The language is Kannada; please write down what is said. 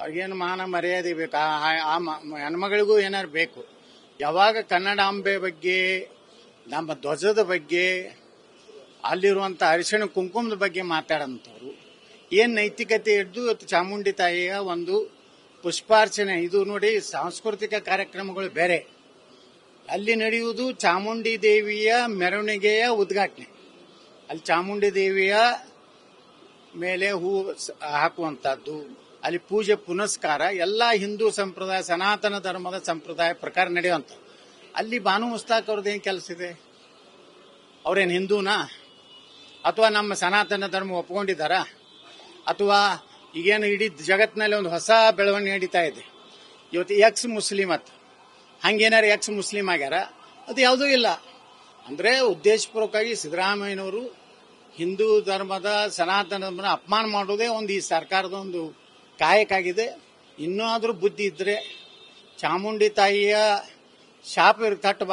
ಅವ್ರಿಗೇನು ಮಾನ ಮರ್ಯಾದೆ ಬೇಕು, ಆ ಹೆಣ್ಮಗಳಿಗೂ ಏನಾರು ಬೇಕು. ಯಾವಾಗ ಕನ್ನಡಾಂಬೆ ಬಗ್ಗೆ, ನಮ್ಮ ಧ್ವಜದ ಬಗ್ಗೆ, ಅಲ್ಲಿರುವಂಥ ಅರಿಶಿಣ ಕುಂಕುಮದ ಬಗ್ಗೆ ಮಾತಾಡೋಂಥವ್ರು ಏನು ನೈತಿಕತೆ ಇದ್ದು ಇವತ್ತು ಚಾಮುಂಡಿ ತಾಯಿಯ ಒಂದು ಪುಷ್ಪಾರ್ಚನೆ, ಇದು ನೋಡಿ ಸಾಂಸ್ಕೃತಿಕ ಕಾರ್ಯಕ್ರಮಗಳು ಬೇರೆ. ಅಲ್ಲಿ ನಡೆಯುವುದು ಚಾಮುಂಡಿ ದೇವಿಯ ಮೆರವಣಿಗೆಯ ಉದ್ಘಾಟನೆ. ಅಲ್ಲಿ ಚಾಮುಂಡಿ ದೇವಿಯ ಮೇಲೆ ಹೂ ಹಾಕುವಂಥದ್ದು, ಅಲ್ಲಿ ಪೂಜೆ ಪುನಸ್ಕಾರ ಎಲ್ಲ ಹಿಂದೂ ಸಂಪ್ರದಾಯ, ಸನಾತನ ಧರ್ಮದ ಸಂಪ್ರದಾಯ ಪ್ರಕಾರ ನಡೆಯುವಂಥದ್ದು. ಅಲ್ಲಿ ಬಾನು ಮುಸ್ತಾಕ್ ಅವ್ರದ್ದು ಏನು ಕೆಲಸ ಇದೆ? ಅವ್ರೇನು ಹಿಂದೂನಾ? ಅಥವಾ ನಮ್ಮ ಸನಾತನ ಧರ್ಮ ಒಪ್ಕೊಂಡಿದ್ದಾರಾ? ಅಥವಾ ಈಗೇನು ಇಡೀ ಜಗತ್ತಿನಲ್ಲಿ ಒಂದು ಹೊಸ ಬೆಳವಣಿಗೆ ನಡೀತಾ ಇದೆ. ಇವತ್ತು ಎಕ್ಸ್ ಮುಸ್ಲಿಂ ಹಂಗೇನಾರು ಎಕ್ಸ್ ಮುಸ್ಲಿಂ ಆಗ್ಯಾರ? ಅದು ಯಾವುದೂ ಇಲ್ಲ. ಅಂದರೆ ಉದ್ದೇಶಪೂರ್ವಕವಾಗಿ ಸಿದ್ದರಾಮಯ್ಯನವರು ಹಿಂದೂ ಧರ್ಮದ ಸನಾತನ ಧರ್ಮದ ಅಪಮಾನ ಮಾಡೋದೇ ಒಂದು ಈ ಸರ್ಕಾರದ ಒಂದು ಕಾಯಕ ಆಗಿದೆ. ಇನ್ನೂ ಆದರೂ ಬುದ್ಧಿ ಇದ್ರೆ ಚಾಮುಂಡಿ ತಾಯಿಯ ಶಾಪ ತಟ್ಟಬಾರ್ದು.